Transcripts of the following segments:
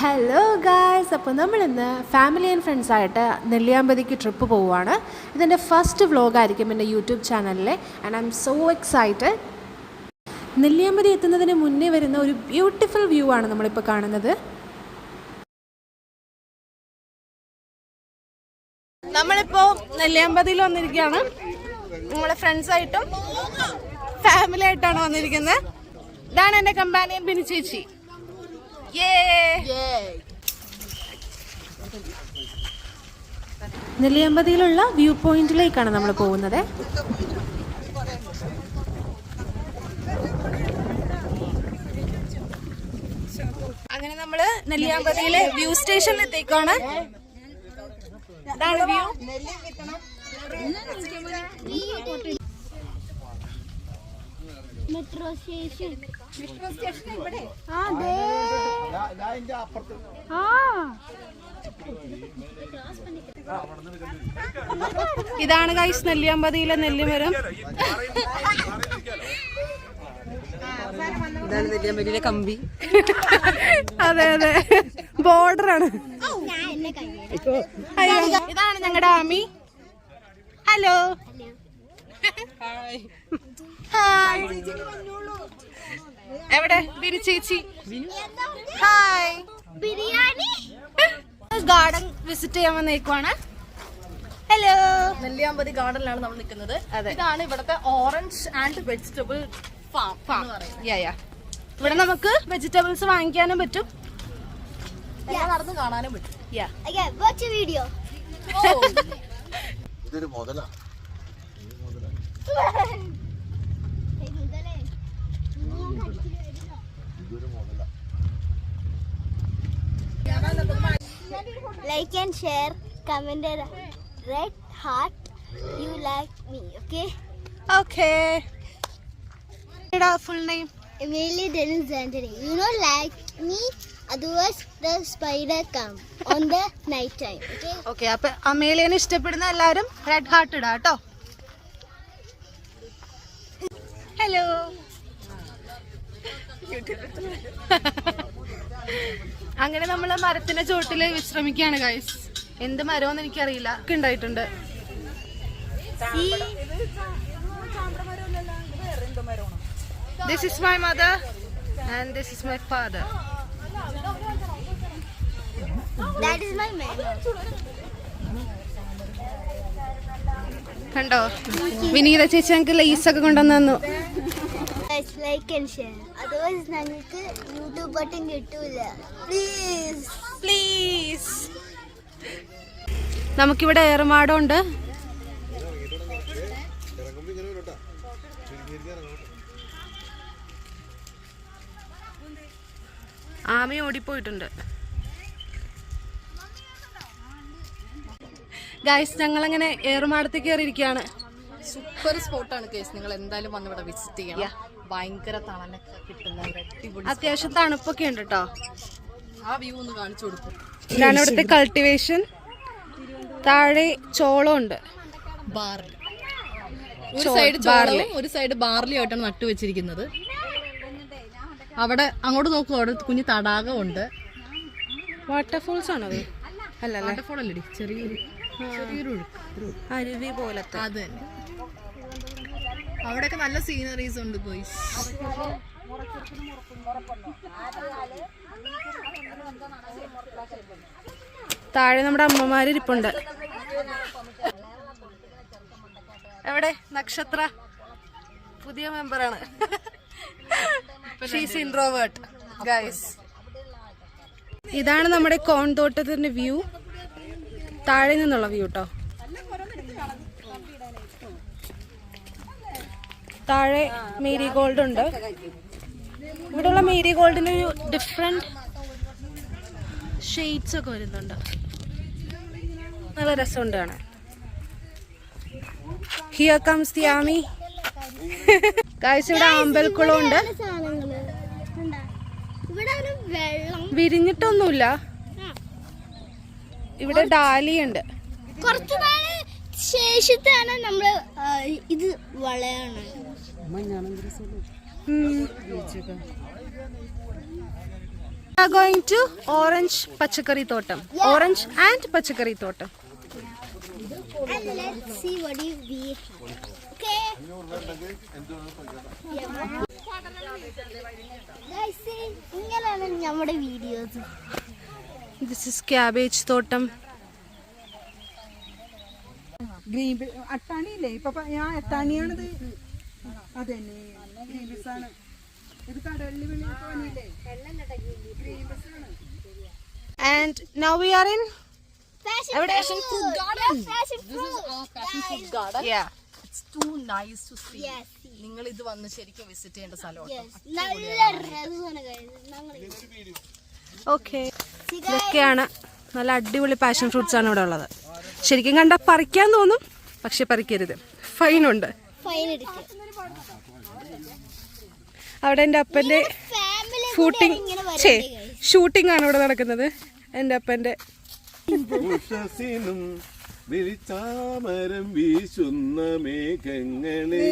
Hello guys, അപ്പോൾ നമ്മളിന്ന് family and ഫ്രണ്ട്സായിട്ട് നെല്ലിയാമ്പതിക്ക് ട്രിപ്പ് പോവുകയാണ്. ഇതെൻ്റെ ഫസ്റ്റ് വ്ളോഗായിരിക്കും എൻ്റെ യൂട്യൂബ് ചാനലിലെ. And I am so excited. Nelliyampathy എത്തുന്നതിന് മുന്നേ വരുന്ന ഒരു ബ്യൂട്ടിഫുൾ വ്യൂ ആണ് നമ്മളിപ്പോൾ കാണുന്നത്. നമ്മളിപ്പോൾ നെല്ലിയാമ്പതിയിൽ വന്നിരിക്കുകയാണ്. നമ്മളെ ഫ്രണ്ട്സായിട്ടും ഫാമിലി ആയിട്ടാണ് വന്നിരിക്കുന്നത്. ഇതാണ് എൻ്റെ കമ്പാനിയൻ ബിനി ചേച്ചി. നെല്ലിയാമ്പതിയിലുള്ള വ്യൂ പോയിന്റിലേക്കാണ് നമ്മൾ പോകുന്നത്. അങ്ങനെ നമ്മള് നെല്ലിയാമ്പതിയിലെ വ്യൂ സ്റ്റേഷനിൽ എത്തിക്കാണ്. ഇതാണ് വ്യൂ. മെട്രോ സ്റ്റേഷൻ ഇവിടെ. ഇതാണ് ഗൈസ് നെല്ലിയാമ്പതിയിലെ നെല്ലിമരം. ഇതാണ് നെല്ലിയാമ്പതിയിലെ കമ്പി. അതെ അതെ, ബോർഡറാണ്. ഇതാണ് ഞങ്ങളുടെ ആമി. ഹലോ. ഹായ്. എവിടെ ബിനി ചേച്ചി? ഹായ്. ബിരിയാണി ഗാർഡൻ വിസിറ്റ് ചെയ്യാൻ വന്നേക്കുവാണ്. ഹലോ. നെല്ലിയാമ്പതി ഗാർഡനിലാണ് നമ്മൾ നിൽക്കുന്നത്. ഇതാണ് ഇവിടുത്തെ ഓറഞ്ച് ആൻഡ് വെജിറ്റബിൾ ഫാം. ഇവിടെ നമുക്ക് വെജിറ്റബിൾസ് വാങ്ങിക്കാനും പറ്റും, നടന്ന് കാണാനും പറ്റും. Watch video. ഇതൊരു മുതലാ. Like and share, comment a red heart you like me, okay? Okay. Full name? Emily Dennis Anthony. You know, like me, otherwise the spider come on the night time, okay? Okay, അപ്പൊ അമേലിയനെ ഇഷ്ടപ്പെടുന്ന എല്ലാവരും red heart ഇടാ കേട്ടോ. Hello. അങ്ങനെ നമ്മള് മരത്തിന്റെ ചോട്ടില് വിശ്രമിക്കുകയാണ് guys. എന്ത് മരമെന്ന് എനിക്കറിയില്ല, ഒക്കെ ഉണ്ടായിട്ടുണ്ട്. This is my mother and this is my father. That is my man. കണ്ടോ, വിനീത ചേച്ചി ഞങ്ങൾക്ക് ലേസ് ഒക്കെ കൊണ്ടുവന്നു തന്നു. Guys, like and share. Otherwise ഞങ്ങൾക്ക് യൂട്യൂബ് ബട്ടൺ കിട്ടൂല. Please please. നമുക്കിവിടെ ഏറുമാടമുണ്ട്. ആമി ഓടിപ്പോയിട്ടുണ്ട്. ഗൈസ്, ഞങ്ങളങ്ങനെ ഏറുമാടത്തേക്ക് കയറിയിരിക്കുകയാണ്. സൂപ്പർ സ്പോട്ടാണ് കേസ്. നിങ്ങൾ എന്തായാലും വന്ന് ഇവിടെ വിസിറ്റ് ചെയ്യണം. ഭയങ്കര തണലൊക്കെ കിട്ടുന്ന ഒരു അടിപൊളി, അത്യാവശ്യം തണുപ്പൊക്കെ ഉണ്ട് കേട്ടോ. ആ വ്യൂ ഒന്ന് കാണിച്ചു കൊടുക്കും. ഇതാണ് ഇവിടുത്തെ കൾട്ടിവേഷൻ. താഴെ ചോളം ഉണ്ട്. ബാർലി, ഒരു സൈഡ് ചോളവും ഒരു സൈഡ് ബാർലി ആയിട്ടാണ് നട്ടുവെച്ചിരിക്കുന്നത്. അവിടെ അങ്ങോട്ട് നോക്കൂ, അവിടെ കുഞ്ഞു തടാകമുണ്ട്. വാട്ടർഫോൾസ് ആണോ? അല്ല വാട്ടർഫോൾ അല്ലടി, ചെറിയൊരു അരുവി പോലത്തെ. അത് തന്നെ. അവിടെയൊക്കെ നല്ല സീനറീസ് ഉണ്ട് ഗോയ്സ്. താഴെ നമ്മുടെ അമ്മമാരിപ്പുണ്ട്. എവിടെ നക്ഷത്ര? പുതിയ മെമ്പറാണ്. She's introvert guys. ഇതാണ് നമ്മുടെ കോൺതോട്ടത്തിന്റെ വ്യൂ, താഴെ നിന്നുള്ള വ്യൂ കേട്ടോ. താഴെ മേരി ഗോൾഡ് ഉണ്ട്. ഇവിടെയുള്ള മേരി ഗോൾഡിന് ഒരു ഡിഫറെന്റ് ഷെയ്ഡ്സ് ഒക്കെ വരുന്നുണ്ട്. നല്ല രസമുണ്ട് കാണാൻ. Here comes the army. Guys, ഇവിടെ അമ്പലക്കുളം ഉണ്ട്. വിരിഞ്ഞിട്ടൊന്നുമില്ല. ഇവിടെ ഡാലിയുണ്ട്. കുറച്ചു നാള് ശേഷത്താണ് നമ്മള് ഇത് വളയാണ്. are going to orange പച്ചക്കറി തോട്ടം. Orange and പച്ചക്കറി തോട്ടം. And let's see what we have. Okay. Guys, see, ഇങ്ങനെയാണ് നമ്മുടെ വീഡിയോസ്. This is cabbage തോട്ടം. ഗ്രീൻ അട്ടാണിയില്ലേ ഇപ്പൊ ഞാൻ അട്ടാണിയാണിത്. അതന്നെ ഗ്രീൻ പീസ് ആണ്. ഇത് കടലിൽ വന്നില്ലേ ഗ്രീൻ പീസ് ആണ്. And now we are in Passion fruit garden. Passion This is fruit. our passion fruit garden. yeah. It's too nice to see. Yes. നിങ്ങൾ ഇത് വന്ന് ശരിക്കും വിസിറ്റ് ചെയ്യേണ്ട സ്ഥലമാണ്. Yes. നല്ല രസമാണ് guys. ഞങ്ങൾ Okay. ഇതൊക്കെയാണ് നല്ല അടിപൊളി പാഷൻ ഫ്രൂട്ട്സ് ആണ് ഇവിടെ ഉള്ളത്. ശരിക്കും കണ്ടാൽ പറിക്കാൻ തോന്നും, പക്ഷെ പറിക്കരുത്, ഫൈനുണ്ട്. ഫൈൻ എടുക്കും. അവിടെ എൻ്റെ അപ്പൻ്റെ ഫാമിലി ഷൂട്ടിംഗ് ആണ് ഇവിടെ നടക്കുന്നത്. എൻ്റെ അപ്പൻ്റെ ഉഷസിനും വിളിച്ചാമരം വീശുന്ന മേഘങ്ങളെ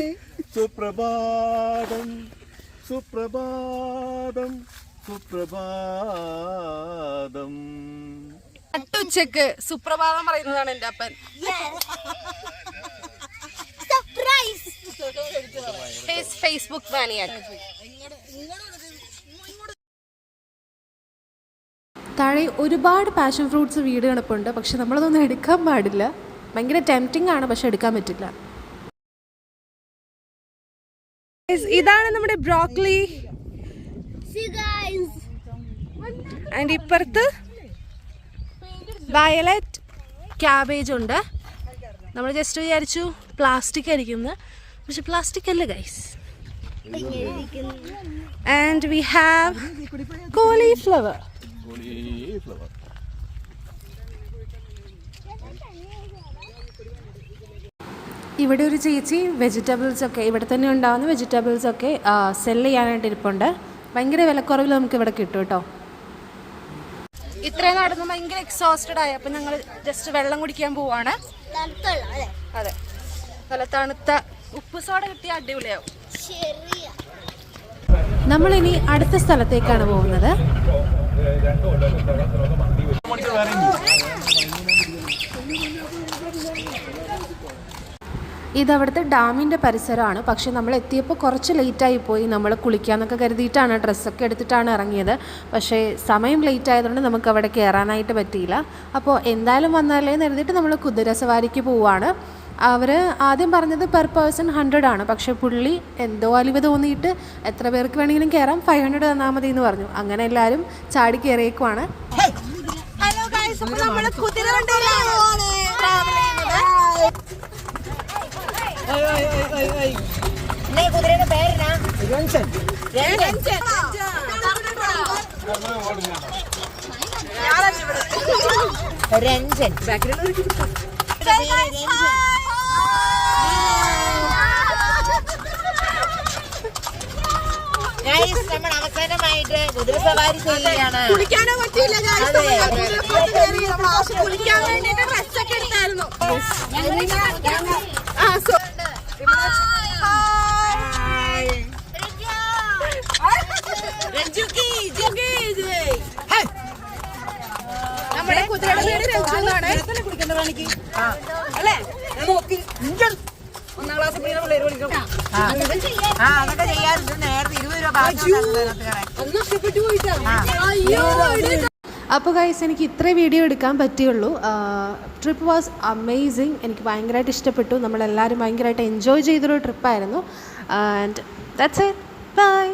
സുപ്രഭാതം സുപ്രഭാതം സുപ്രഭാതം. ഉച്ചക്ക് സുപ്രഭാതം പറയുന്നതാണ് എൻ്റെ അപ്പൻ. സർപ്രൈസ്. ഫേസ്ബുക്ക് മാനിയാക്ക്. താഴെ ഒരുപാട് പാഷൻ ഫ്രൂട്ട്സ് വീട് കിടപ്പുണ്ട്, പക്ഷെ നമ്മളതൊന്നും എടുക്കാൻ പാടില്ല. ഭയങ്കര ടെംപ്റ്റിംഗ് ആണ്, പക്ഷെ എടുക്കാൻ പറ്റില്ല. ഇതാണ് നമ്മുടെ ബ്രോക്കലി. See guys. ആൻഡ് ഇപ്പുറത്ത് വയലറ്റ് ക്യാബേജ് ഉണ്ട്. നമ്മൾ ജസ്റ്റ് വിചാരിച്ചു പ്ലാസ്റ്റിക് ആയിരിക്കുന്നത്, പക്ഷെ പ്ലാസ്റ്റിക് അല്ല guys. And we have cauliflower. ഇവിടെ ഒരു ചേച്ചി വെജിറ്റബിൾസ് ഒക്കെ ഇവിടെ തന്നെ ഉണ്ടാകുന്ന വെജിറ്റബിൾസ് ഒക്കെ സെല് ചെയ്യാനായിട്ട് ഇരിപ്പുണ്ട്. ഭയങ്കര വിലക്കുറവിൽ നമുക്ക് ഇവിടെ കിട്ടും കേട്ടോ. ഇത്രയും നടന്ന് ഭയങ്കര എക്സോസ്റ്റഡ് ആയി, അപ്പം ഞങ്ങൾ ജസ്റ്റ് വെള്ളം കുടിക്കാൻ പോവാണ്. അതെ, നല്ല തണുത്ത ഉപ്പ് സോഡ കിട്ടിയ അടിപൊളിയാവും. നമ്മളിനി അടുത്ത സ്ഥലത്തേക്കാണ് പോകുന്നത്. ഇതവിടുത്തെ ഡാമിൻ്റെ പരിസരമാണ്. പക്ഷേ നമ്മൾ എത്തിയപ്പോൾ കുറച്ച് ലേറ്റായി പോയി. നമ്മൾ കുളിക്കാമെന്നൊക്കെ കരുതിയിട്ടാണ് ഡ്രസ്സൊക്കെ എടുത്തിട്ടാണ് ഇറങ്ങിയത്. പക്ഷേ സമയം ലേറ്റ് ആയതുകൊണ്ട് നമുക്ക് അവിടെ കയറാനായിട്ട് പറ്റിയില്ല. അപ്പോൾ എന്തായാലും വന്നാലേ കരുതിയിട്ട് നമ്മൾ കുതിര സവാരിക്ക് പോവുകയാണ്. അവർ ആദ്യം പറഞ്ഞത് പെർ പേഴ്സൺ 100 ആണ്. പക്ഷേ പുള്ളി എന്തോ അലിവ് തോന്നിയിട്ട് എത്ര പേർക്ക് വേണമെങ്കിലും കയറാം, 500 തന്നാൽ മതി എന്ന് പറഞ്ഞു. അങ്ങനെ എല്ലാവരും ചാടി കയറിയേക്കുവാണ്. ഹലോ ഗൈസ്, അപ്പോൾ നമ്മൾ കുതിര വണ്ടിയിലാണ് ട്രാവൽ ചെയ്യുന്നത്. കുതിരയുടെ പേരെന്നാ? രഞ്ജൻ. നമ്മൾ അവസാനമായിട്ട് കുതിര സവാരി ചെയ്യുകയാണ്. കുളിക്കാനോ പറ്റിയില്ല, കുളിക്കാൻ വേണ്ടിട്ട് ഡ്രസ്സൊക്കെ എടുത്തായിരുന്നു. നമ്മുടെ കുതിരയുടെ പേര് രഞ്ജു എന്നാണ്. അല്ലേ? 1ാം ക്ലാസ് പിള്ളേരെ വിളിക്കും. അതൊക്കെ ചെയ്യാറുണ്ട്. നേരത്തെ 20 രൂപ. അപ്പോൾ ഗൈസ്, എനിക്ക് ഇത്ര വീഡിയോ എടുക്കാൻ പറ്റിയുള്ളൂ. Trip was amazing. എനിക്ക് ഭയങ്കരമായിട്ട് ഇഷ്ടപ്പെട്ടു. നമ്മളെല്ലാവരും ഭയങ്കരമായിട്ട് എൻജോയ് ചെയ്തൊരു ട്രിപ്പായിരുന്നു. And that's it. ബൈ.